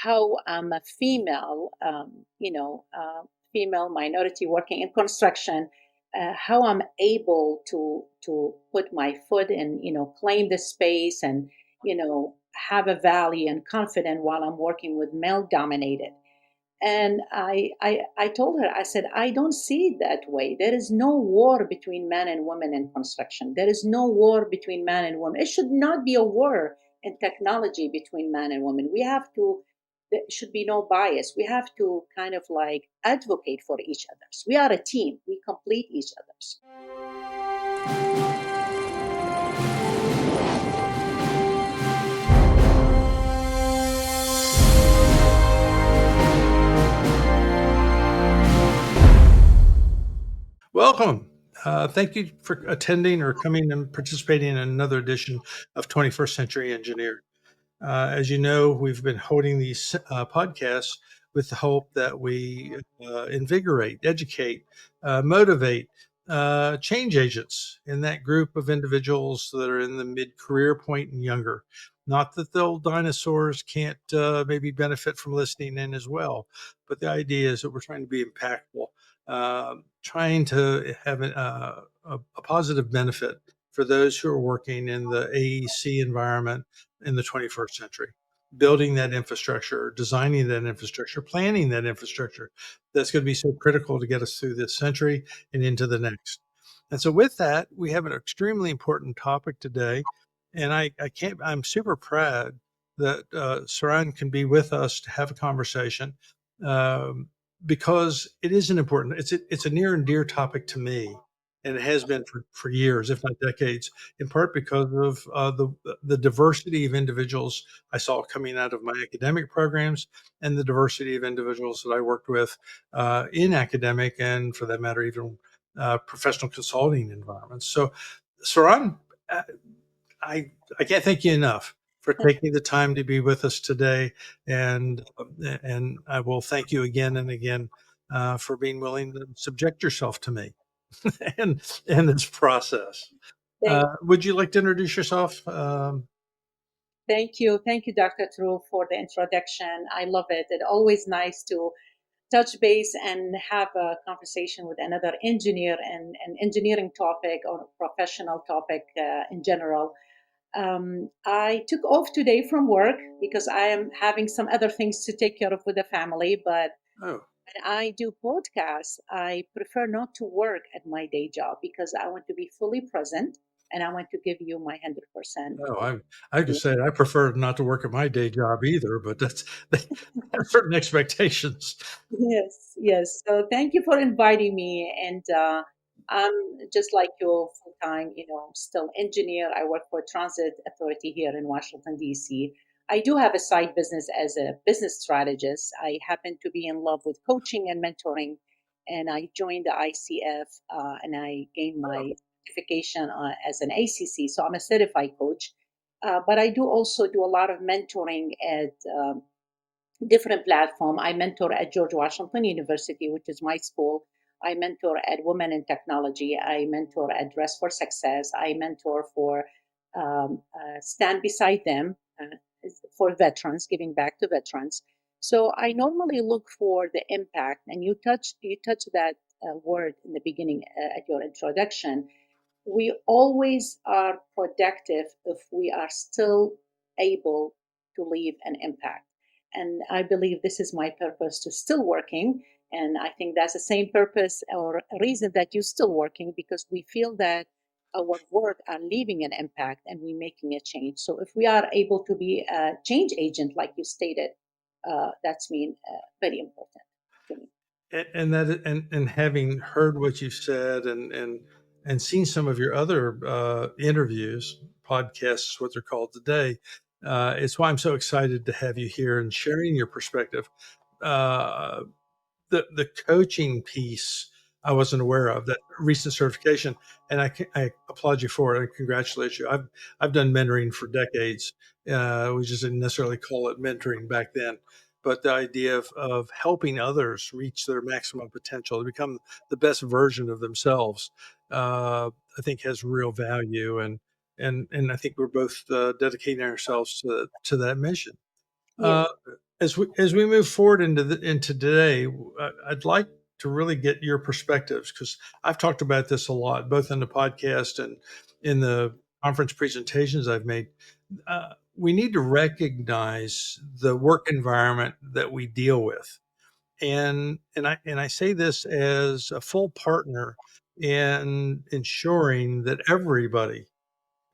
how I'm a female, female minority working in construction, how I'm able to put my foot in, claim the space and, have a value and confidence while I'm working with male dominated. And I told her, I said, I don't see it that way. There is no war between men and women in construction. There is no war between man and woman. It should not be a war in technology between man and woman. There should be no bias. We have to kind of like advocate for each other's. We are a team. We complete each other's. Welcome. Thank you for attending or coming and participating in another edition of 21st Century Engineer. As you know, we've been holding these podcasts with the hope that we invigorate, educate, motivate, change agents in that group of individuals that are in the mid-career point and younger. Not that the old dinosaurs can't maybe benefit from listening in as well, but the idea is that we're trying to be impactful, trying to have a positive benefit for those who are working in the AEC environment in the 21st century, building that infrastructure, designing that infrastructure, planning that infrastructure that's going to be so critical to get us through this century and into the next. And so with that, we have an extremely important topic today. And I'm super proud that Sairan can be with us to have a conversation, um, because it is an important, it's a near and dear topic to me. And it has been for years, if not decades, in part because of the diversity of individuals I saw coming out of my academic programs and the diversity of individuals that I worked with in academic and, for that matter, even professional consulting environments. So, Saran, uh, I can't thank you enough for taking the time to be with us today, and I will thank you again and again for being willing to subject yourself to me and this process. Thank Would you like to introduce yourself? Thank you, Dr. True, for the introduction. I love it. It's always nice to touch base and have a conversation with another engineer and an engineering topic or professional topic in general. I took off today from work because I am having some other things to take care of with the family. But Oh, when I do podcasts, I prefer not to work at my day job because I want to be fully present and I want to give you my 100%. no, I just said I prefer not to work at my day job either, but that's have certain expectations. Yes, yes. So thank you for inviting me. And I'm just like you, full time, still engineer. I work for Transit Authority here in Washington, D.C. I do have a side business as a business strategist. I happen to be in love with coaching and mentoring, and I joined the ICF and I gained my certification as an ACC. So I'm a certified coach. But I do also do a lot of mentoring at different platform. I mentor at George Washington University, which is my school. I mentor at Women in Technology. I mentor at Dress for Success. I mentor for Stand Beside Them for veterans, giving back to veterans. So I normally look for the impact, and you touch that word in the beginning at your introduction. We always are productive if we are still able to leave an impact. And I believe this is my purpose to still working. And I think that's the same purpose or reason that you're still working because we feel that our work are leaving an impact and we're making a change. So if we are able to be a change agent, like you stated, that's mean very important to me. And having heard what you said and seen some of your other interviews, podcasts, what they're called today, it's why I'm so excited to have you here and sharing your perspective. Uh, the coaching piece I wasn't aware of, that recent certification, and I applaud you for it and congratulate you. I've done mentoring for decades. We just didn't necessarily call it mentoring back then, but the idea of helping others reach their maximum potential to become the best version of themselves, I think has real value, and I think we're both dedicating ourselves to that mission. Uh, Yes. as we move forward into today, I'd like to really get your perspectives because I've talked about this a lot, both in the podcast and in the conference presentations I've made. We need to recognize the work environment that we deal with, and I say this as a full partner in ensuring that everybody,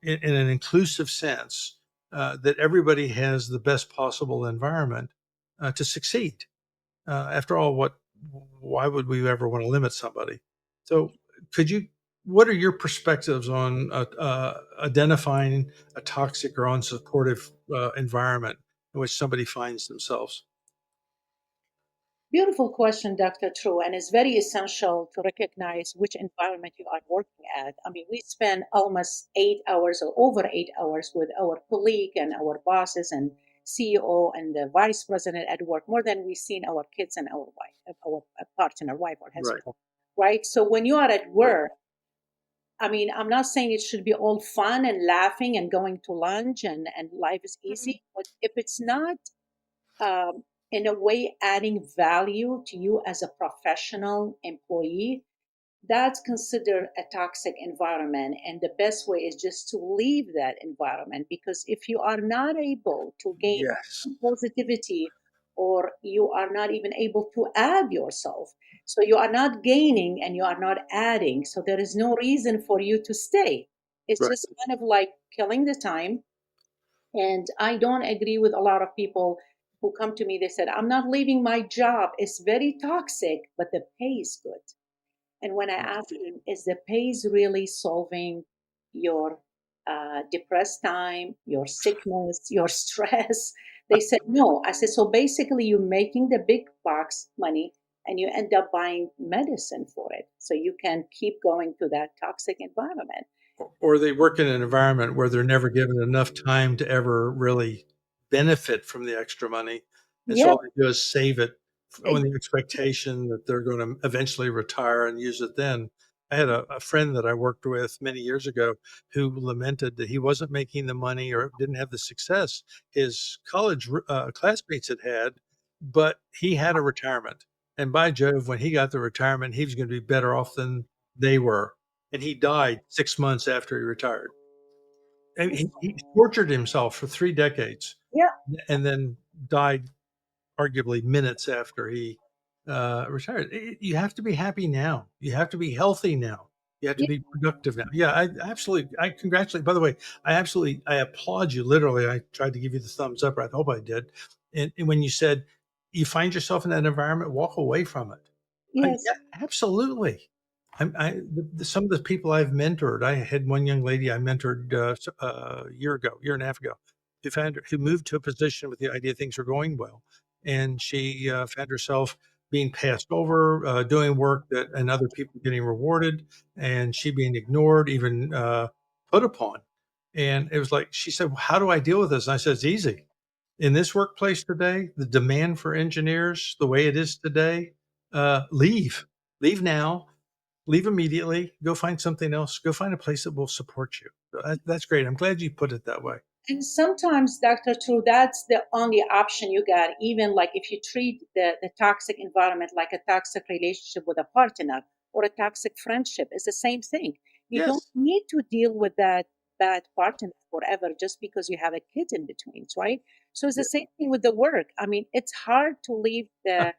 in an inclusive sense, that everybody has the best possible environment to succeed. After all, why would we ever want to limit somebody? So, could you? What are your perspectives on identifying a toxic or unsupportive environment in which somebody finds themselves? Beautiful question, Dr. True, and it's very essential to recognize which environment you are working at. I mean, we spend almost 8 hours or over 8 hours with our colleague and our bosses and CEO and the vice president at work more than we've seen our kids and our wife, our partner, wife or Right. husband, right? So when you are at Right. work, I mean, I'm not saying it should be all fun and laughing and going to lunch and life is easy, but if it's not um, in a way adding value to you as a professional employee, that's considered a toxic environment. And the best way is just to leave that environment, because if you are not able to gain Yes. positivity, or you are not even able to add yourself, so you are not gaining and you are not adding, so there is no reason for you to stay. It's Right. just kind of like killing the time. And I don't agree with a lot of people who come to me. They said, I'm not leaving my job. It's very toxic, but the pay is good. And when I asked them, is the pays really solving your depressed time, your sickness, your stress? They said, no. I said, so basically, you're making the big box money and you end up buying medicine for it. So you can keep going to that toxic environment. Or they work in an environment where they're never given enough time to ever really benefit from the extra money. And so Yeah, all they do is save it on ex- the expectation that they're going to eventually retire and use it then. I had a friend that I worked with many years ago who lamented that he wasn't making the money or didn't have the success his college classmates had had, but he had a retirement. And by Jove, when he got the retirement, he was going to be better off than they were, and he died 6 months after he retired. And he tortured himself for 3 decades yeah, and then died arguably minutes after he, retired. You have to be happy now. You have to be healthy now. You have to yeah, be productive now. Yeah, I absolutely I congratulate by the way, I applaud you literally. I tried to give you the thumbs up, or I hope I did. And when you said you find yourself in that environment, walk away from it. yes, Yeah, absolutely. Some of the people I've mentored, I had one young lady I mentored a year and a half ago, who moved to a position with the idea things were going well, and she found herself being passed over, doing work that and other people getting rewarded, and she being ignored, even put upon. And it was like she said, well, "How do I deal with this?" And I said, "It's easy. In this workplace today, the demand for engineers, the way it is today, leave. Leave now. Leave immediately. Go find something else. Go find a place that will support you." So that's great. I'm glad you put it that way. and sometimes, Dr. True, that's the only option you got. Even like if you treat the toxic environment like a toxic relationship with a partner or a toxic friendship, it's the same thing. You don't Yes. need to deal with that bad partner forever just because you have a kid in between, right? So it's the Yeah. same thing with the work. I mean, it's hard to leave the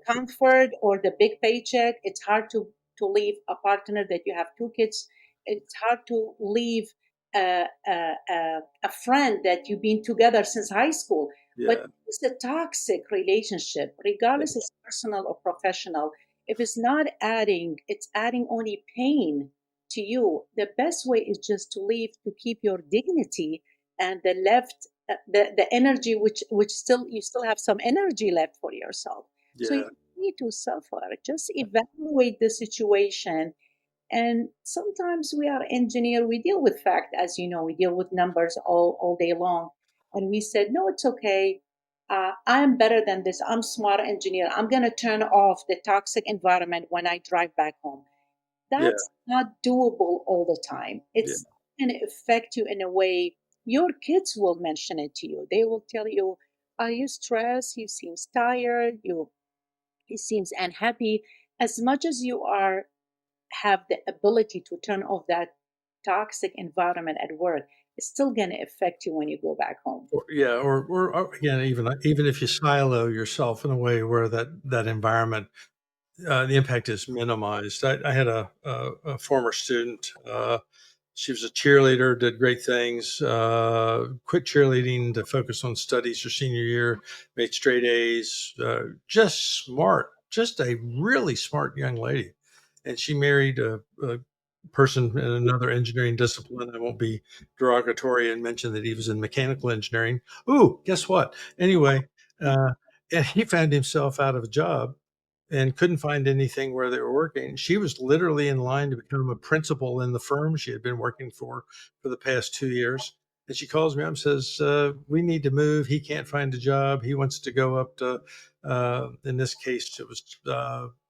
comfort or the big paycheck. It's hard to leave a partner that you have two kids. It's hard to leave a friend that you've been together since high school. But Yeah. it's a toxic relationship, regardless it's personal or professional. If it's not adding, it's adding only pain to you. The best way is just to leave to keep your dignity and the left the energy which still you still have some energy left for yourself. So you Yeah. need to suffer. Just evaluate the situation, and sometimes we are engineer, we deal with fact, as you know, we deal with numbers all day long. And we said, no, it's okay. I'm better than this. I'm smart engineer. I'm going to turn off the toxic environment when I drive back home. Yeah. That's not doable all the time. Yeah. It's going to affect you in a way. Your kids will mention it to you. They will tell you, Are you stressed? You seems tired. You seems unhappy. As much as you are have the ability to turn off that toxic environment at work, it's still going to affect you when you go back home. Or, yeah, or again, even if you silo yourself in a way where that environment, the impact is minimized. I had a former student. She was a cheerleader, did great things. Quit cheerleading to focus on studies her senior year, made straight A's. Just smart, just a really smart young lady. And she married a person in another engineering discipline. I won't be derogatory and mention that he was in mechanical engineering. Ooh, guess what? Anyway, uh, and he found himself out of a job and couldn't find anything where they were working. She was literally in line to become a principal in the firm she had been working for the past 2 years. And she calls me up and says, "We need to move. He can't find a job. He wants to go up to, in this case, it was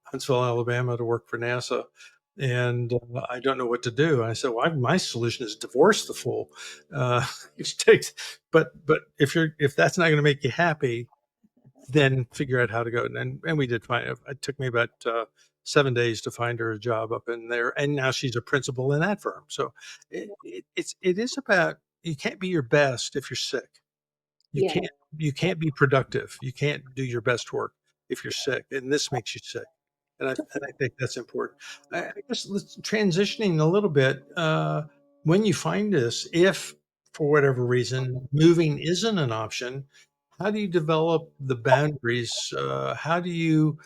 Huntsville, Alabama, to work for NASA." And I don't know what to do. And I said, "Well, my solution is divorce the fool." Uh, it takes, but if that's not going to make you happy, then figure out how to go. And we did find it. It took me about 7 days to find her a job up in there, and now she's a principal in that firm. So it is about, you can't be your best if you're sick. You Yeah, can't be productive. You can't do your best work if you're sick, and this makes you sick. And I think that's important. I guess let's transitioning a little bit. When you find this, if for whatever reason moving isn't an option, how do you develop the boundaries? How do you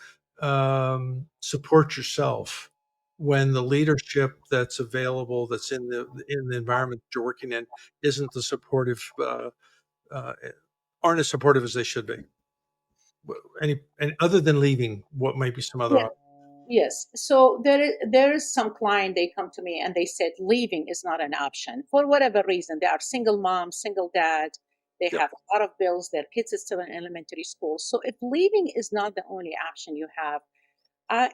support yourself when the leadership that's available, that's in the environment that you're working in, isn't the supportive, uh, aren't as supportive as they should be? And other than leaving, what might be some other yeah, options? yes. So there is some client, they come to me and they said leaving is not an option for whatever reason. They are single mom, single dad. They Yep. have a lot of bills. Their kids are still in elementary school. So if leaving is not the only option you have,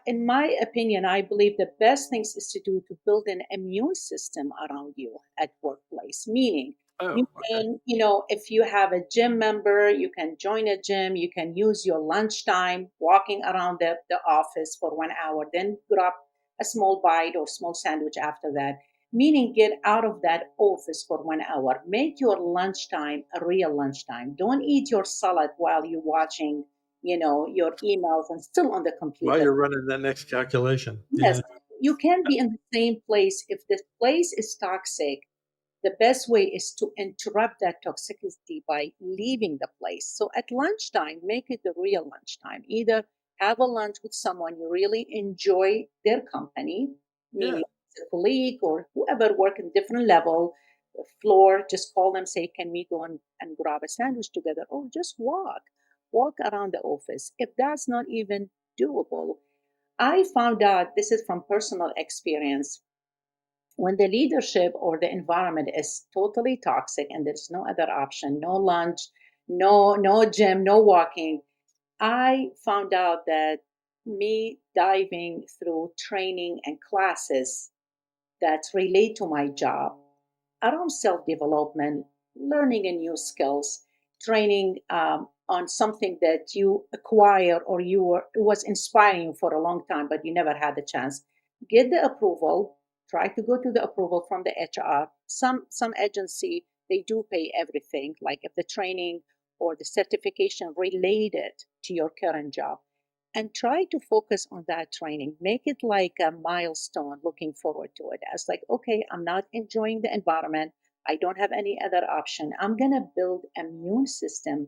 in my opinion, I believe the best things is to do to build an immune system around you at workplace. Meaning, you Oh, okay. can, if you have a gym member, you can join a gym. You can use your lunchtime walking around the office for 1 hour, then grab a small bite or small sandwich after that. Meaning, get out of that office for 1 hour. Make your lunchtime a real lunchtime. Don't eat your salad while you're watching your emails and still on the While computer. you're running that next calculation. Yes, Yeah. you can be in the same place. If the place is toxic, the best way is to interrupt that toxicity by leaving the place. So at lunchtime, make it the real lunchtime. Either have a lunch with someone you really enjoy their company, Yeah. meaning it's a colleague or whoever work in different level, floor, just call them, say, can we go and grab a sandwich together? Or just walk around the office. If that's not even doable, I found out, this is from personal experience, when the leadership or the environment is totally toxic and there's no other option, no lunch, no gym, no walking, I found out that me diving through training and classes that relate to my job around self development, learning a new skills, training on something that you acquire or it was inspiring you for a long time, but you never had the chance. Get the approval. Try to go to the approval from the HR. Some agency, they do pay everything, like if the training or the certification related to your current job, and try to focus on that training. Make it like a milestone, looking forward to it as like, okay, I'm not enjoying the environment, I don't have any other option, I'm going to build a immune system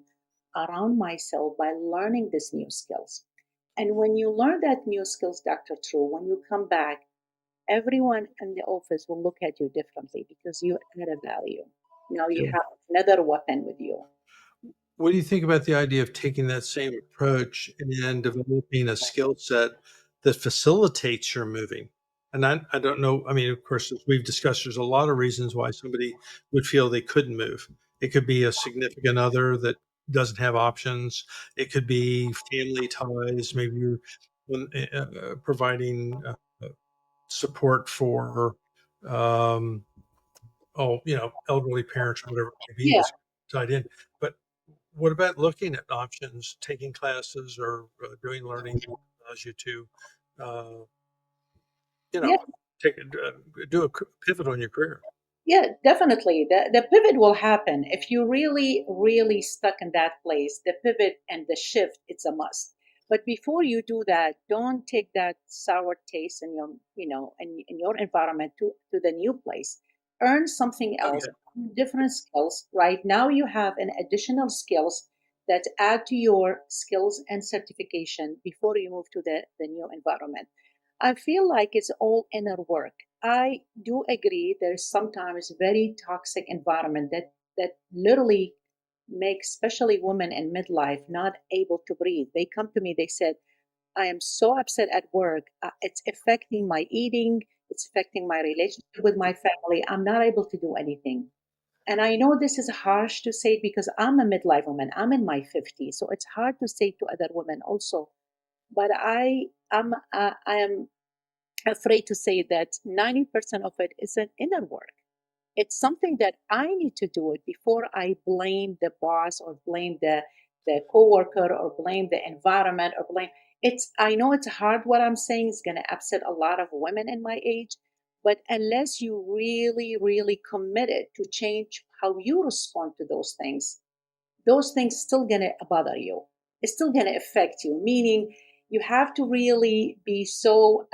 around myself by learning these new skills. And when you learn that new skills, Dr. True, when you come back, everyone in the office will look at you differently because you add a value. Now you Yeah. have another weapon with you. What do you think about the idea of taking that same approach and developing a skill set that facilitates your moving? And I don't know. I mean, of course, as we've discussed, there's a lot of reasons why somebody would feel they couldn't move. It could be a significant other that doesn't have options. It could be family ties. Maybe you're providing support for, um, elderly parents or whatever it may be Yeah. that's tied in. But what about looking at options, taking classes or doing learning that allows you to, uh, you Yeah, know, take do a pivot on your career? yeah, definitely. The pivot will happen if you really, really stuck in that place. The pivot and the shift, it's a must. But before you do that, don't take that sour taste in your, in your environment to the new place. Earn something Oh else, yeah, different skills. Right now, you have an additional skills that add to your skills and certification before you move to the new environment. I feel like it's all inner work. I do agree there's sometimes very toxic environment that literally makes especially women in midlife not able to breathe. They come to me, they said, I am so upset at work. It's affecting my eating, it's affecting my relationship with my family. I'm not able to do anything. And I know this is harsh to say because I'm a midlife woman. I'm in my 50s, so it's hard to say to other women also. But I am afraid to say that 90% of it is an inner work. It's something that I need to do it before I blame the boss or blame the coworker or blame the environment or blame it's I know it's hard what I'm saying is going to upset a lot of women in my age, but unless you really really committed to change how you respond to those things still going to bother you. It's still going to affect you, meaning you have to really be so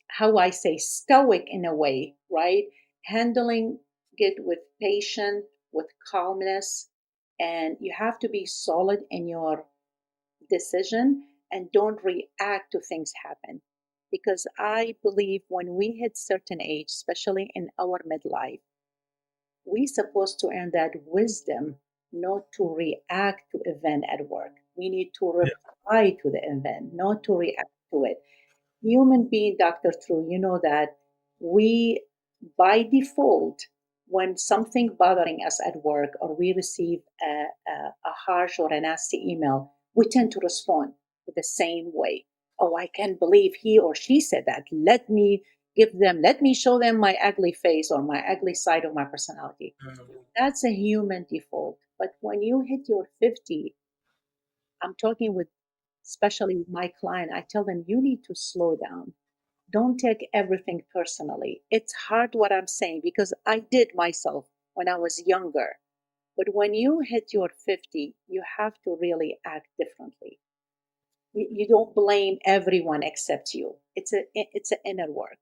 how I say, stoic in a way, right? Handling it with patience, with calmness, and you have to be solid in your decision and don't react to things happen. Because I believe when we hit certain age, especially in our midlife, we supposed to earn that wisdom not to react to event at work. We need to yeah. reply to the event, not to react to it. Human being, Dr. True, you know that we, by default, when something bothering us at work or we receive a harsh or a nasty email, we tend to respond the same way. Oh, I can't believe he or she said that. Let me show them my ugly face or my ugly side of my personality. That's a human default. But when you hit your 50, I'm talking with, especially with my client, I tell them you need to slow down. Don't take everything personally. It's hard what I'm saying because I did myself when I was younger. But when you hit your 50, you have to really act differently. You don't blame everyone except you. It's an inner work.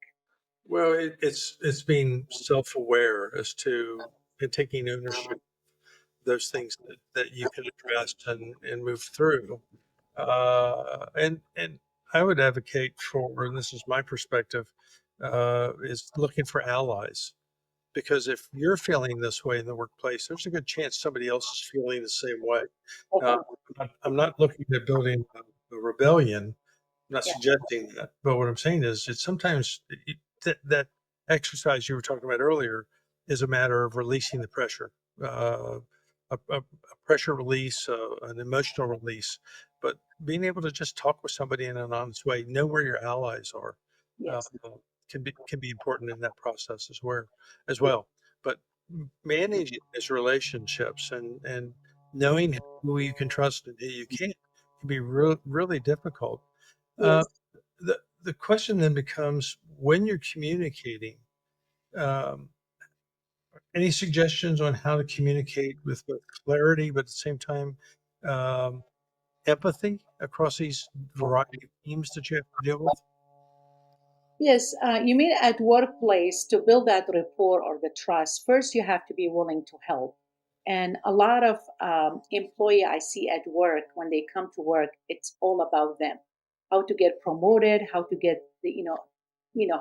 Well, it's being self-aware as to and taking ownership of those things that you can address and move through. And I would advocate for, and this is my perspective, is looking for allies. Because if you're feeling this way in the workplace, there's a good chance somebody else is feeling the same way. Uh, Definitely. I'm not looking at building a rebellion. I'm not Yeah. suggesting that, but what I'm saying is, it's sometimes that exercise you were talking about earlier is a matter of releasing the pressure, uh, a pressure release, an emotional release, but being able to just talk with somebody in an honest way, know where your allies are, uh, Yes. can be important in that process as Yeah. well. But managing these relationships and knowing who you can trust and who you can't can be really difficult. uh, Yes. the question then becomes, when you're communicating, um, any suggestions on how to communicate with both clarity, but at the same time, um, empathy across these variety of teams that you have to deal with? Yes, you mean at workplace to build that rapport or the trust, first you have to be willing to help. And a lot of employee I see at work, when they come to work, it's all about them, how to get promoted, how to get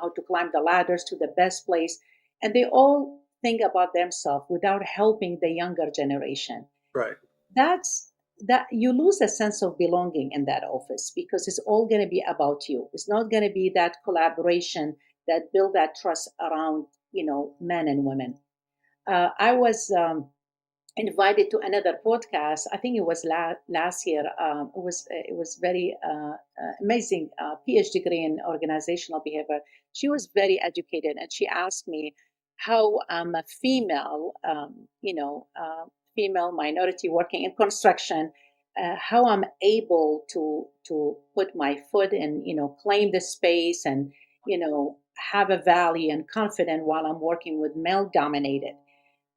how to climb the ladders to the best place, and they all think about themselves without helping the younger generation. Right. That's that you lose a sense of belonging in that office because it's all going to be about you. It's not going to be that collaboration that build that trust around men and women. I was invited to another podcast. I think it was last year. It was very amazing. PhD degree in organizational behavior. She was very educated, and she asked me how I'm a female, female minority working in construction, how I'm able to put my foot in, claim the space and, have a value and confident while I'm working with male dominated.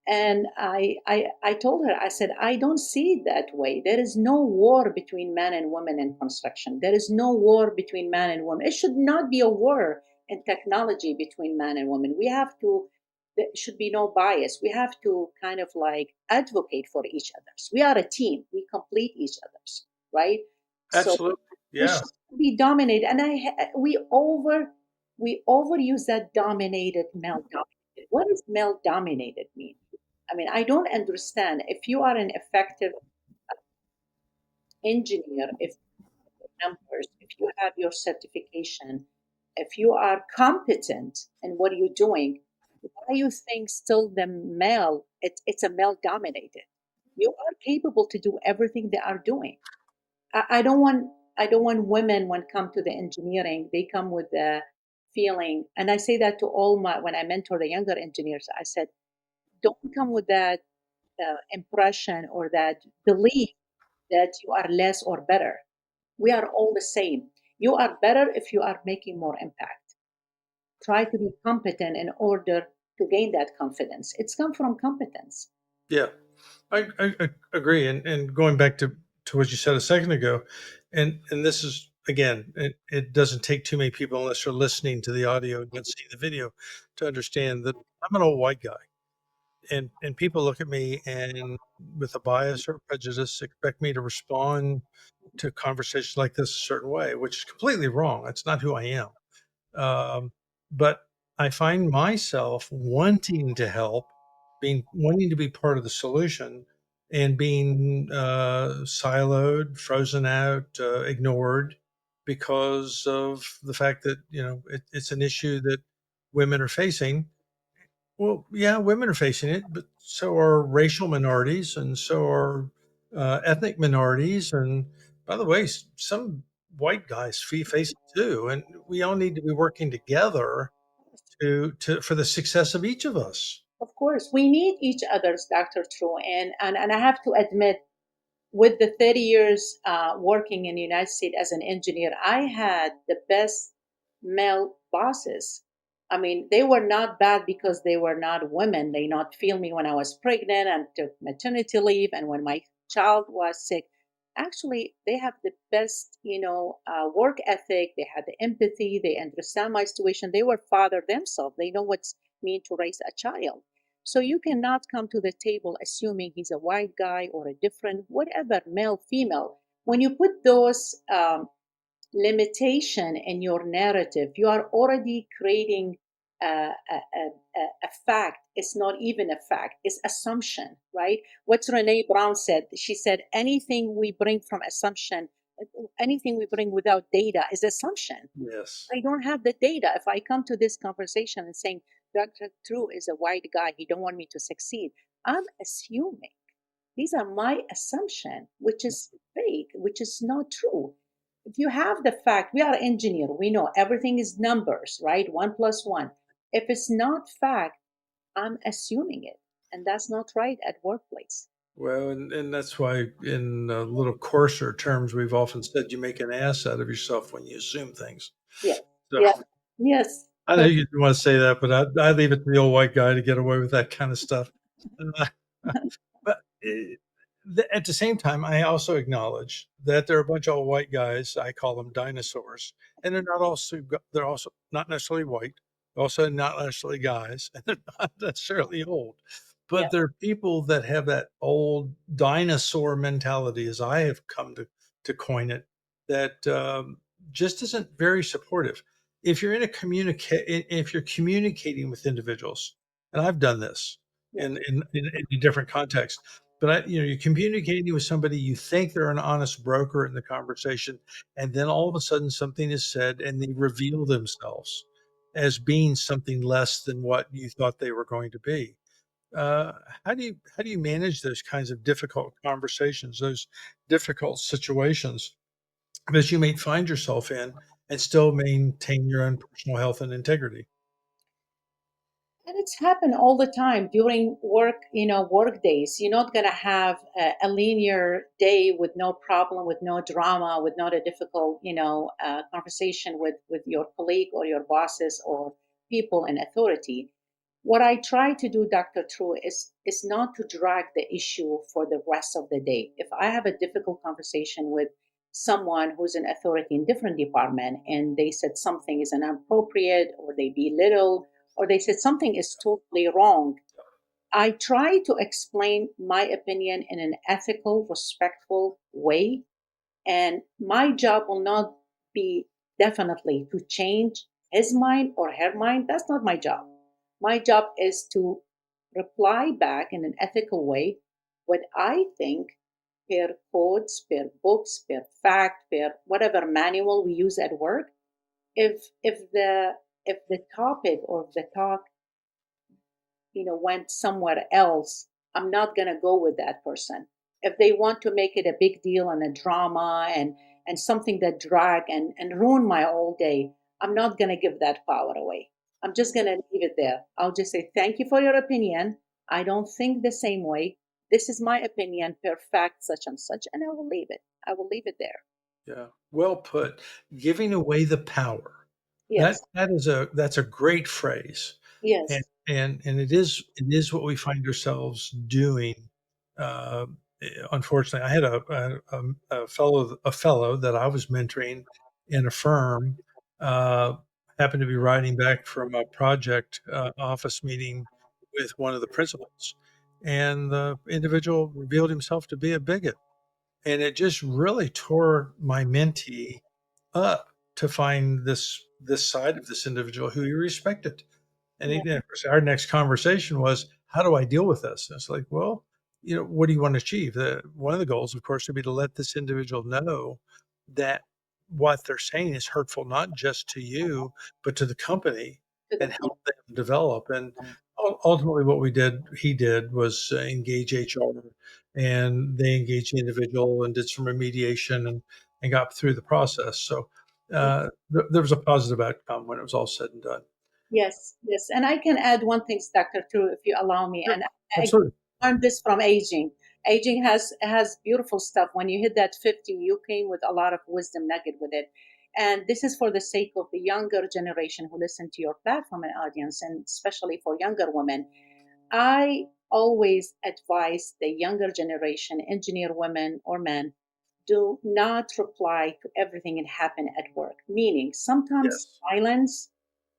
And I told her, I said, I don't see it that way. There is no war between men and women in construction. There is no war between man and woman. It should not be a war in technology between man and woman. There should be no bias. We have to kind of like advocate for each others. We are a team. We complete each others, right? So Absolutely. we Yeah. should be dominated. And we overuse that dominated, male dominated. What does male dominated mean? I mean, I don't understand. If you are an effective engineer, if numbers, if you have your certification, if you are competent in what you're doing, why you think still the male, it's a male dominated? You are capable to do everything they are doing. I don't want women when come to the engineering, they come with the feeling, and I say that to all my when I mentor the younger engineers, I said, don't come with that impression or that belief that you are less or better. We are all the same. You are better if you are making more impact. Try to be competent in order to gain that confidence. It's come from competence. Yeah. I agree. And going back to what you said a second ago, and this is again, it doesn't take too many people unless you're listening to the audio and not seeing the video to understand that I'm an old white guy. And people look at me and with a bias or prejudice expect me to respond to conversations like this a certain way, which is completely wrong. That's not who I am. Um, but I find myself wanting to help, being wanting to be part of the solution, and being siloed, frozen out, ignored because of the fact that it's an issue that women are facing. Well, yeah, women are facing it, but so are racial minorities, and so are ethnic minorities, and by the way, some white guys face it too. And we all need to be working together to for the success of each of us. Of course, we need each other's Dr. True. And I have to admit, with the 30 years working in the United States as an engineer, I had the best male bosses. I mean, they were not bad because they were not women. They not feel me when I was pregnant and took maternity leave, and when my child was sick. Actually, they have the best, work ethic. They had the empathy. They understand my situation. They were father themselves. They know what's mean to raise a child. So you cannot come to the table assuming he's a white guy or a different, whatever, male, female. When you put those limitation in your narrative, you are already creating a fact. It's not even a fact, it's assumption, right? What Renee Brown said, she said, anything we bring from assumption, anything we bring without data is assumption. Yes. I don't have the data. If I come to this conversation and saying Dr. True is a white guy, he don't want me to succeed, I'm assuming. These are my assumption, which is fake, which is not true. If you have the fact, we are engineer, we know everything is numbers, right? One plus one. If it's not fact, I'm assuming it, and that's not right at workplace. Well, and that's why in little coarser terms, we've often said you make an ass out of yourself when you assume things. Yes, So yes, yes. I know you didn't want to say that, but I leave it to the old white guy to get away with that kind of stuff. But at the same time, I also acknowledge that there are a bunch of old white guys. I call them dinosaurs, and they're also not necessarily white, also not necessarily guys, and they're not necessarily old. Yeah, But they're people that have that old dinosaur mentality, as I have come to coin it, that just isn't very supportive. If you're communicating with individuals, and I've done this yeah, in a different context. But you're communicating with somebody, you think they're an honest broker in the conversation, and then all of a sudden something is said, and they reveal themselves as being something less than what you thought they were going to be. Uh, how do you manage those kinds of difficult conversations, those difficult situations that you may find yourself in, and still maintain your own personal health and integrity? And it's happened all the time during work, work days. You're not going to have a linear day with no problem, with no drama, with not a difficult, conversation with your colleague or your bosses or people in authority. What I try to do, Dr. True, is not to drag the issue for the rest of the day. If I have a difficult conversation with someone who's an authority in different department and they said something is inappropriate or they belittle or they said something is totally wrong, I try to explain my opinion in an ethical, respectful way. And my job will not be definitely to change his mind or her mind. That's not my job. My job is to reply back in an ethical way what I think per codes, per books, per fact, per whatever manual we use at work. If the topic or the talk went somewhere else, I'm not going to go with that person. If they want to make it a big deal and a drama and something that drag and ruin my whole day, I'm not going to give that power away. I'm just going to leave it there. I'll just say thank you for your opinion. I don't think the same way. This is my opinion per fact such and such, and I will leave it. I will leave it there. Yeah, well put. Giving away the power. That Yes, that's a great phrase, and yes, it is what we find ourselves doing. Uh, Unfortunately, I had a fellow that I was mentoring in a firm. Uh, Happened to be riding back from a project office meeting with one of the principals, and the individual revealed himself to be a bigot, and it just really tore my mentee up to find this side of this individual who he respected. And yeah, of course, our next conversation was, how do I deal with this? And it's like, well, what do you want to achieve? One of the goals, of course, would be to let this individual know that what they're saying is hurtful, not just to you, but to the company, to the and people. help them develop. And ultimately, what he did was engage HR, and they engaged the individual and did some remediation, and got through the process. So there was a positive outcome when it was all said and done. Yes, yes. And I can add one thing, Dr. True, if you allow me. Yeah, And I absolutely. learned this from aging. Aging has beautiful stuff. When you hit that 50, you came with a lot of wisdom nugget with it. And this is for the sake of the younger generation who listen to your platform and audience, and especially for younger women. I always advise the younger generation, engineer women or men, do not reply to everything that happen at work. Meaning, sometimes Yes. silence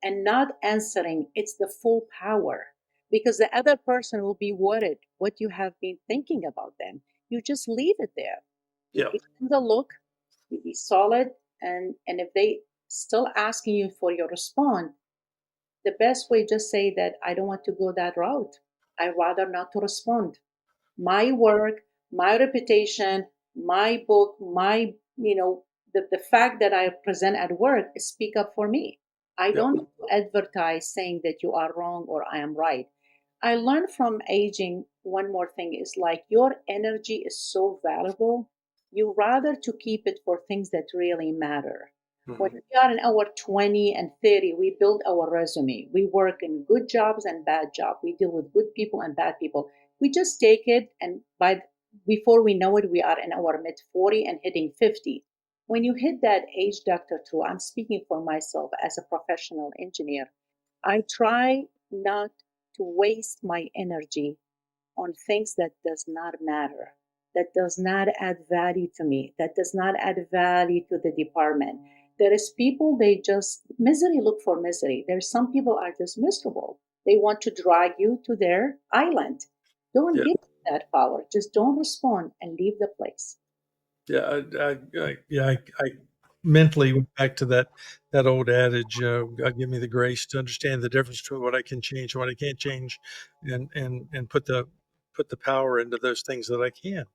and not answering, it's the full power because the other person will be worried what you have been thinking about them. You just leave it there. You Yeah. give them the look, you be solid, and if they still asking you for your response, the best way just say that I don't want to go that route. I rather not to respond. My work, my reputation, my book, the fact that I present at work speak up for me. I Yeah. don't advertise saying that you are wrong or I am right. I learned from aging one more thing is like your energy is so valuable. You rather to keep it for things that really matter. When Hmm. we are in our 20 and 30, we build our resume. We work in good jobs and bad jobs. We deal with good people and bad people. We just take it, and before we know it, we are in our mid 40 and hitting 50. When you hit that age, Dr. True, I'm speaking for myself as a professional engineer. I try not to waste my energy on things that does not matter, that does not add value to me, that does not add value to the department. There is people, they just misery look for misery. There's some people are just miserable. They want to drag you to their island. Don't Yeah. give them that power. Just don't respond and leave the place. Yeah. I mentally went back to that old adage, God give me the grace to understand the difference between what I can change and what I can't change, and put the power into those things that I can,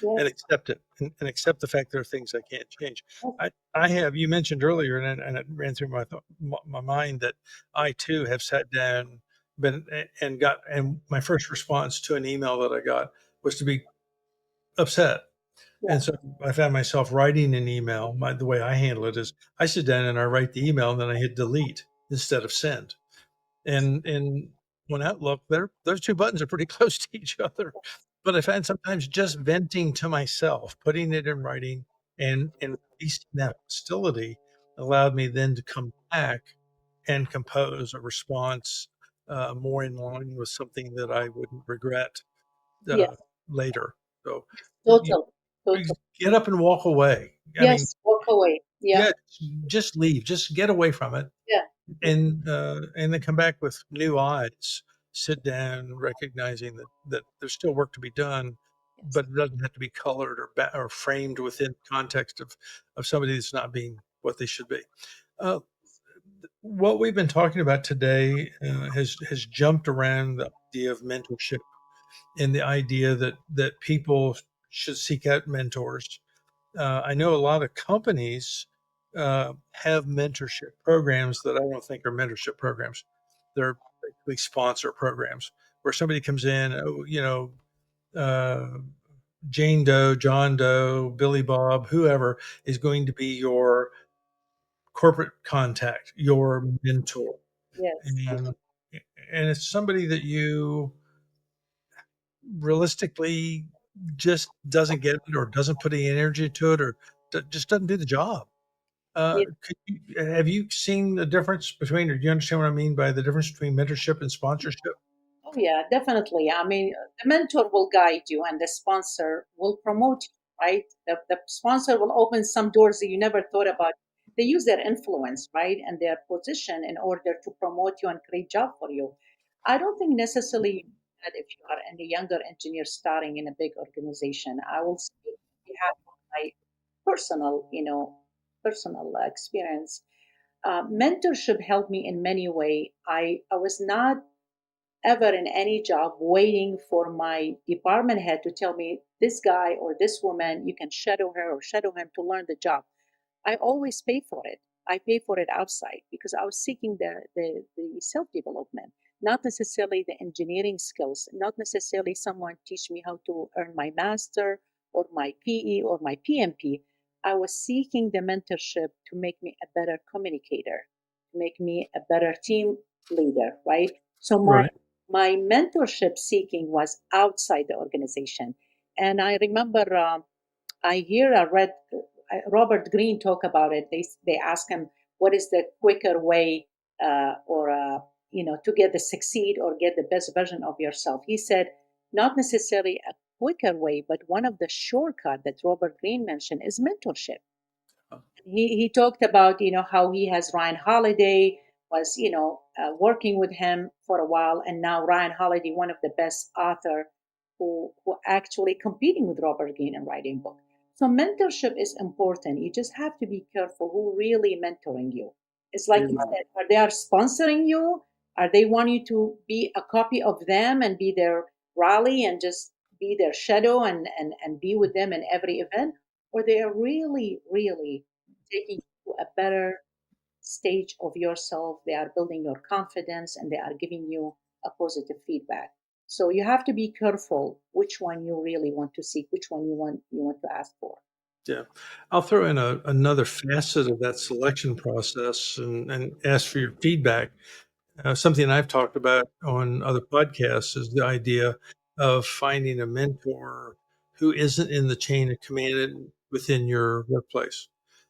and Yes, accept it, and accept the fact there are things I can't change. yes, I have, you mentioned earlier, and it ran through my mind that I too have sat down, been and my first response to an email that I got was to be upset. And yes, so I found myself writing an email. The way I handle it is I sit down and I write the email, and then I hit delete instead of send. And on Outlook, those 2 buttons are pretty close to each other. But I find sometimes just venting to myself, putting it in writing and releasing that hostility allowed me then to come back and compose a response, more in line with something that I wouldn't regret, uh, Yes, later. So, you total, you total. get up and walk away. I mean, Yes, walk away. Yeah, yeah, just leave, just get away from it yeah, yeah. and then come back with new eyes. Sit down, recognizing that there's still work to be done, Yes, but it doesn't have to be colored or framed within context of somebody that's not being what they should be. Uh, what we've been talking about today has jumped around the idea of mentorship and the idea that people should seek out mentors. I know a lot of companies have mentorship programs that I don't think are mentorship programs. They're basically sponsor programs where somebody comes in, oh, uh, Jane Doe, John Doe, Billy Bob, whoever is going to be your corporate contact, your mentor, yes. and and it's somebody that you realistically just doesn't get it or doesn't put any energy to it or just doesn't do the job. Have you seen the difference between, or do you understand what I mean by the difference between mentorship and sponsorship? Oh, yeah, definitely. I mean, the mentor will guide you and the sponsor will promote you, right? The sponsor will open some doors that you never thought about. They use their influence, right, and their position in order to promote you and create job for you. I don't think necessarily that if you are a younger engineer starting in a big organization, I will speak on behalf of my personal, personal experience. Mentorship helped me in many ways. I was not ever in any job waiting for my department head to tell me this guy or this woman, you can shadow her or shadow him to learn the job. I always pay for it. I pay for it outside because I was seeking the self development, not necessarily the engineering skills, not necessarily someone teach me how to earn my master or my PE or my PMP. I was seeking the mentorship to make me a better communicator, to make me a better team leader, right? So Right. my mentorship seeking was outside the organization, and I remember I read Robert Greene talk about it. They ask him what is the quicker way or to get the succeed or get the best version of yourself. He said not necessarily a quicker way, but one of the shortcut that Robert Greene mentioned is mentorship. He talked about how he has Ryan Holiday was working with him for a while, and now Ryan Holiday, one of the best author, who actually competing with Robert Greene and writing book. So mentorship is important. You just have to be careful who really mentoring you. It's like you said, are they are sponsoring you? Are they want you to be a copy of them and be their rally and just be their shadow and be with them in every event? Or they are really, really taking you to a better stage of yourself. They are building your confidence and they are giving you a positive feedback. So you have to be careful which one you really want to seek, which one you want to ask for. Yeah. I'll throw in another facet of that selection process and ask for your feedback. Something I've talked about on other podcasts is the idea of finding a mentor who isn't in the chain of command within your workplace.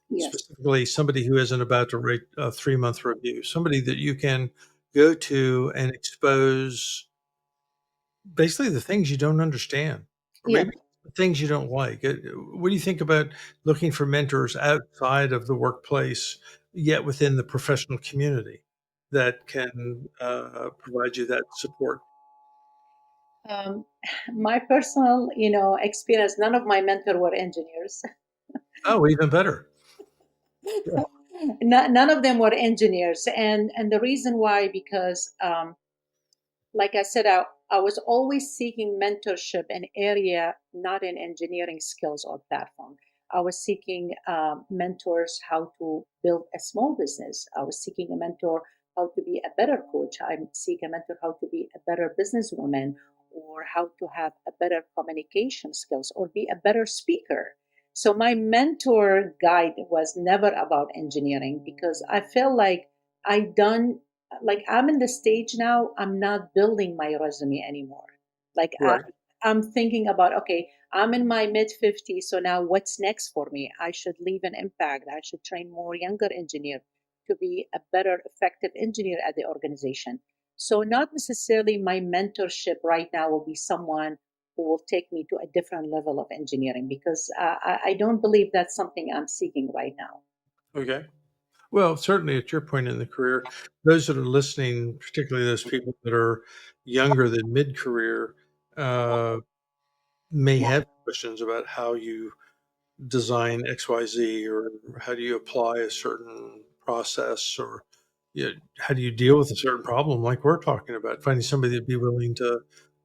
Yes. Specifically, somebody who isn't about to write a 3 month review, somebody that you can go to and expose basically the things you don't understand, or Yeah. maybe the things you don't like. What do you think about looking for mentors outside of the workplace, yet within the professional community that can provide you that support? Um, my personal, experience, none of my mentor were engineers. Oh, even better. Yeah. None of them were engineers. And the reason why, because like I said, I was always seeking mentorship in area not in engineering skills or platform. I was seeking mentors how to build a small business. I was seeking a mentor how to be a better coach. I seek a mentor how to be a better businesswoman or how to have a better communication skills or be a better speaker. So my mentor guide was never about engineering because I felt like I done like I'm in the stage now, I'm not building my resume anymore. Like Right. I'm thinking about, okay, I'm in my mid 50s, so now what's next for me? I should leave an impact. I should train more younger engineer to be a better effective engineer at the organization. So not necessarily my mentorship right now will be someone who will take me to a different level of engineering, because I don't believe that's something I'm seeking right now. Okay. Well, certainly at your point in the career, those that are listening, particularly those people that are younger than mid-career, uh, may have questions about how you design XYZ, or how do you apply a certain process, or how do you deal with a certain problem like we're talking about, finding somebody that'd be willing to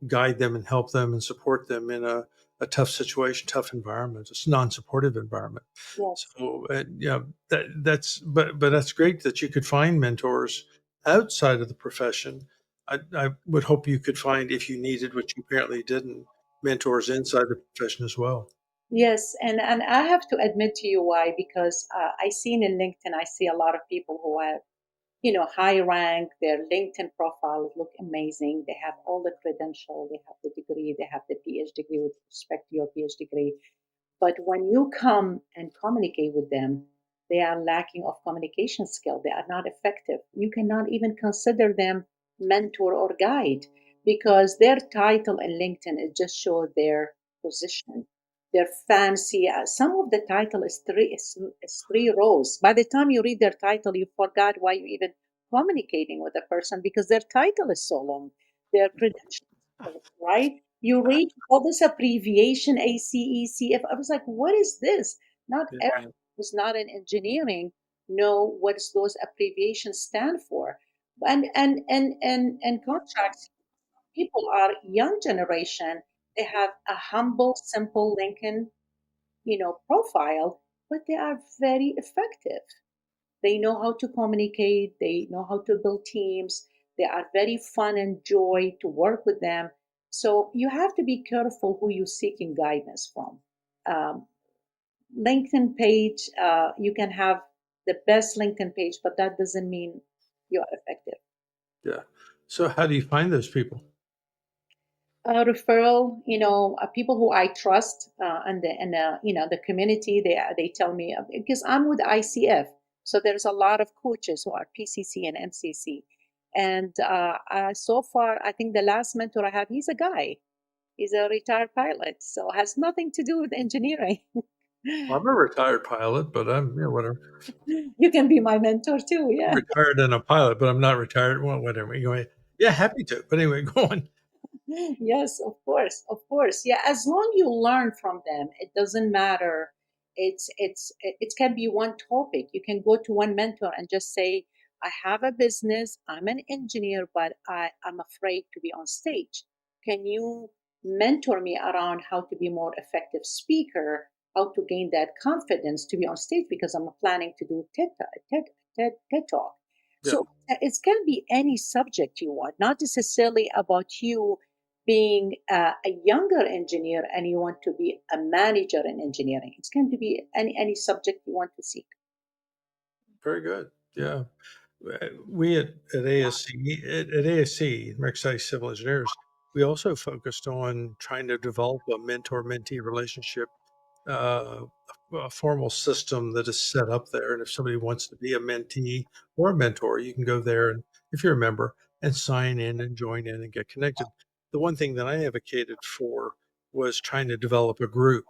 guide them and help them and support them in a tough situation, tough environment, it's a non-supportive environment. Yes. So yeah, but that's great that you could find mentors outside of the profession. I would hope you could find, if you needed, which you apparently didn't, mentors inside the profession as well. Yes, and I have to admit to you why, because I seen in LinkedIn, I see a lot of people who have, high rank, their LinkedIn profiles look amazing. They have all the credential, they have the degree, they have the PhD degree with respect to your PhD degree. But when you come and communicate with them, they are lacking of communication skill. They are not effective. You cannot even consider them mentor or guide, because their title in LinkedIn it just shows their position. They're fancy. Some of the title is three rows. By the time you read their title, you forgot why you even communicating with a person, because their title is so long. Their credentials, right? You read all this abbreviation ACECF. I was like, what is this? Not Yeah. everyone who's not in engineering know what those abbreviations stand for. And contracts, people are young generation. They have a humble, simple Lincoln, profile, but they are very effective. They know how to communicate, they know how to build teams, they are very fun and joy to work with them. So you have to be careful who you're seeking guidance from. Um, LinkedIn page, you can have the best LinkedIn page, but that doesn't mean you're effective. Yeah. So how do you find those people? Referral, people who I trust, and the community. They tell me, because I'm with ICF, so there's a lot of coaches who are PCC and MCC, and so far I think the last mentor I had, he's a guy, he's a retired pilot, so has nothing to do with engineering. Well, I'm a retired pilot, but I'm, whatever. You can be my mentor too, I'm yeah. retired and a pilot, but I'm not retired. Well, whatever. Anyway, yeah, happy to. But anyway, go on. Yes, of course, of course. Yeah, as long you learn from them, it doesn't matter. It can be one topic. You can go to one mentor and just say, I have a business, I'm an engineer, but I'm afraid to be on stage. Can you mentor me around how to be more effective speaker, how to gain that confidence to be on stage, because I'm planning to do TED Talk. Yeah, So it can be any subject you want, not necessarily about you being a younger engineer and you want to be a manager in engineering. It's going to be any subject you want to seek. very good. Yeah. We at ASC, at ASC, American Society of Civil Engineers, we also focused on trying to develop a mentor-mentee relationship, uh, a formal system that is set up there. And if somebody wants to be a mentee or a mentor, you can go there and, if you're a member, and sign in and join in and get connected. The one thing that I advocated for was trying to develop a group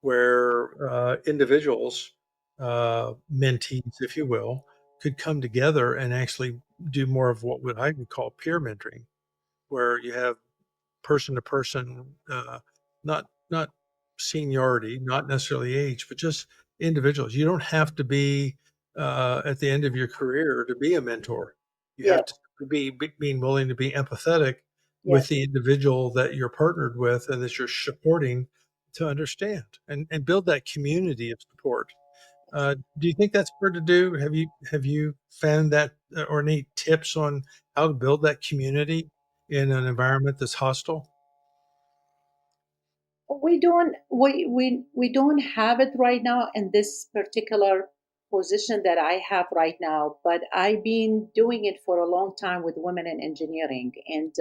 where individuals, mentees, if you will, could come together and actually do more of what I would call peer mentoring, where you have person to person, not seniority, not necessarily age, but just individuals. You don't have to be at the end of your career to be a mentor. You Yes, have to being willing to be empathetic with yes. the individual that you're partnered with and that you're supporting, to understand and build that community of support. Do you think that's hard to do? Have you found that, or any tips on how to build that community in an environment that's hostile? We don't have it right now in this particular. position that I have right now, but I've been doing it for a long time with women in engineering. And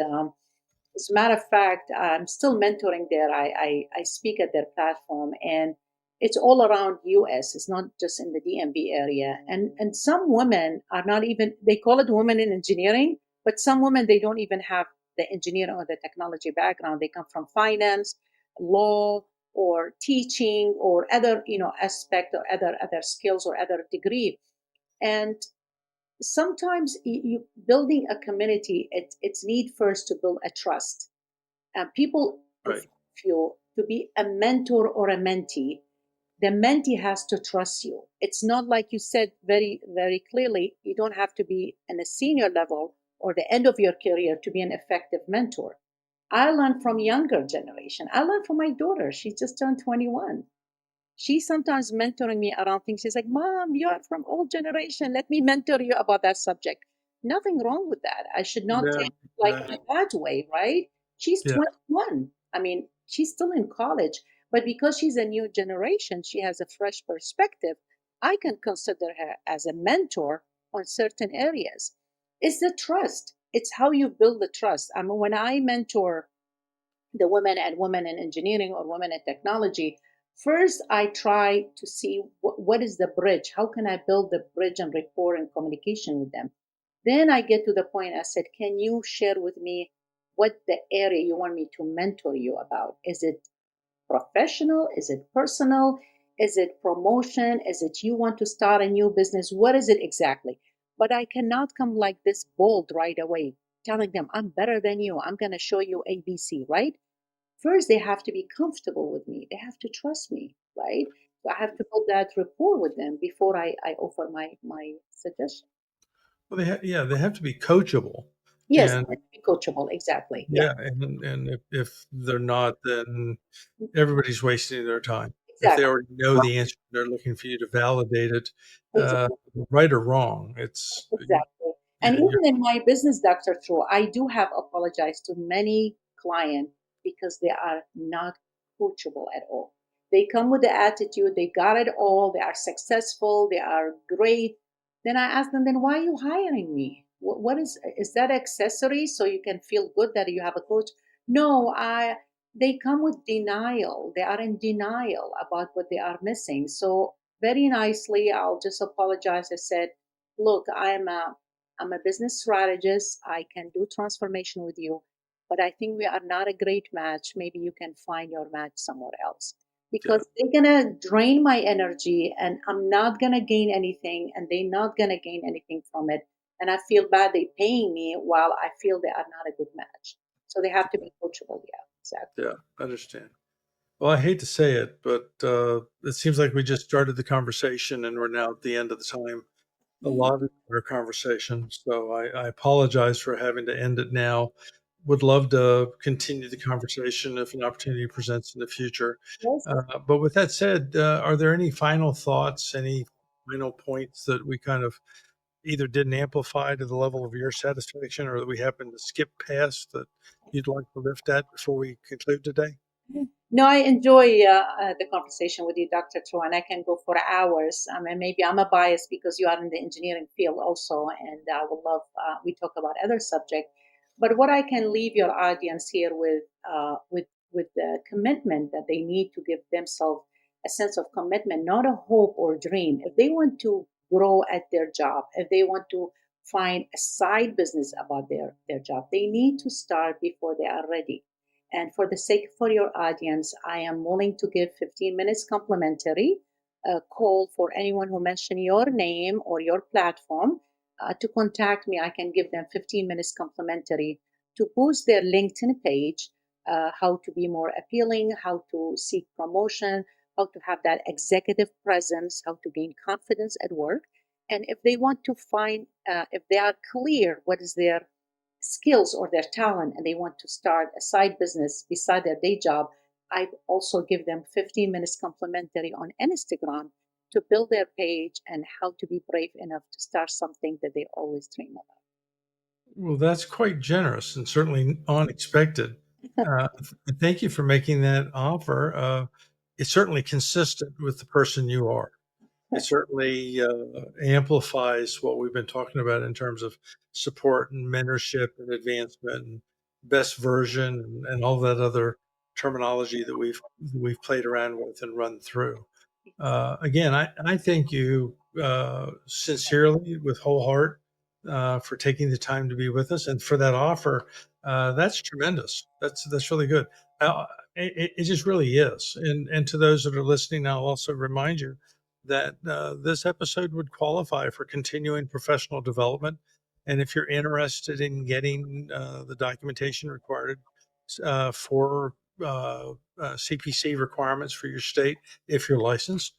as a matter of fact, I'm still mentoring there. I speak at their platform, and it's all around US. It's not just in the DMV area. And some women are not even, they call it women in engineering, but some women, they don't even have the engineering or the technology background. They come from finance, law, or teaching, or other, aspect, or other skills, or other degree. And sometimes building a community, it's need first to build a trust. People, if Right. you to be a mentor or a mentee, the mentee has to trust you. It's not like you said very, very clearly, you don't have to be in a senior level or the end of your career to be an effective mentor. I learned from younger generation. I learned from my daughter. She just turned 21. She's sometimes mentoring me around things. She's like, Mom, you're from old generation. Let me mentor you about that subject. Nothing wrong with that. I should not Yeah. take it like in Yeah. a bad way, right? She's Yeah. 21. I mean, she's still in college, but because she's a new generation, she has a fresh perspective. I can consider her as a mentor on certain areas. It's the trust. It's how you build the trust. I mean, when I mentor the women in engineering or women in technology, first I try to see what is the bridge, how can I build the bridge and rapport and communication with them. Then I get to the point, I said, can you share with me what the area you want me to mentor you about? Is it professional? Is it personal? Is it promotion? Is it you want to start a new business? What is it exactly? But I cannot come like this bold right away, telling them I'm better than you, I'm going to show you ABC, right? First they have to be comfortable with me, they have to trust me, right? So I have to build that rapport with them before I offer my suggestion. Well, yeah, they have to be coachable, Yes, and be coachable, exactly, yeah. yeah, and if they're not, then everybody's wasting their time. If they Exactly. already know the answer, they're looking for you to validate it, uh, Exactly. right or wrong. It's Exactly. yeah, And even in my business, Dr. True, I do have apologized to many clients because they are not coachable at all. They come with the attitude, they got it all, they are successful, they are great. Then I ask them, then why are you hiring me? What is that accessory so you can feel good that you have a coach? No, they come with denial. They are in denial about what they are missing. So very nicely, I'll just apologize. I said, look, I'm a business strategist. I can do transformation with you, but I think we are not a great match. Maybe you can find your match somewhere else, yeah. because they're gonna drain my energy and I'm not gonna gain anything and they're not gonna gain anything from it. And I feel bad they paying me while I feel they are not a good match. So they have to be coachable. Yeah, exactly. Yeah, I understand. Well, I hate to say it, but it seems like we just started the conversation and we're now at the end of the time allotted for our conversation. So I apologize for having to end it now. Would love to continue the conversation if an opportunity presents in the future. Yes. But with that said, are there any final thoughts, any final points that we kind of either didn't amplify to the level of your satisfaction or that we happened to skip past that you'd like to lift at before we conclude today? No, I enjoy the conversation with you, Dr. Tru, and I can go for hours. I mean, maybe I'm a bias because you are in the engineering field also, and I would love we talk about other subject. But what I can leave your audience here with the commitment that they need to give themselves a sense of commitment, not a hope or dream. If they want to grow at their job, if they want to find a side business about their job, they need to start before they are ready. And for the sake for your audience, I am willing to give 15 minutes complimentary call for anyone who mention your name or your platform to contact me. I can give them 15 minutes complimentary to boost their LinkedIn page, how to be more appealing, how to seek promotion, how to have that executive presence, how to gain confidence at work. And if they want to find, if they are clear what is their skills or their talent and they want to start a side business beside their day job, I also give them 15 minutes complimentary on Instagram to build their page and how to be brave enough to start something that they always dream Well, that's quite generous and certainly unexpected. about. Thank you for making that offer. It's certainly consistent with the person you are. it certainly amplifies what we've been talking about in terms of support and mentorship and advancement and best version and all that other terminology that we've played around with and run through. Again, I thank you sincerely with whole heart for taking the time to be with us and for that offer. That's tremendous. That's really good. Uh, it just really is. And to those that are listening, I'll also remind you that this episode would qualify for continuing professional development. And if you're interested in getting the documentation required for CPC requirements for your state, if you're licensed,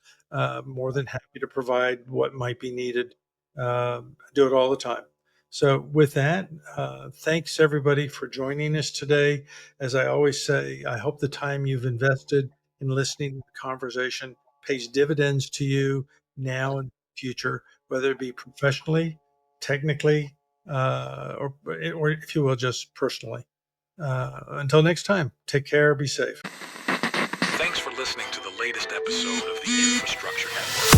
more than happy to provide what might be needed. Do it all the time. So, with that, thanks everybody for joining us today. As I always say, I hope the time you've invested in listening to the conversation pays dividends to you now and future, whether it be professionally, technically, or if you will, just personally. Until next time, take care, be safe. Thanks for listening to the latest episode of the Infrastructure Network.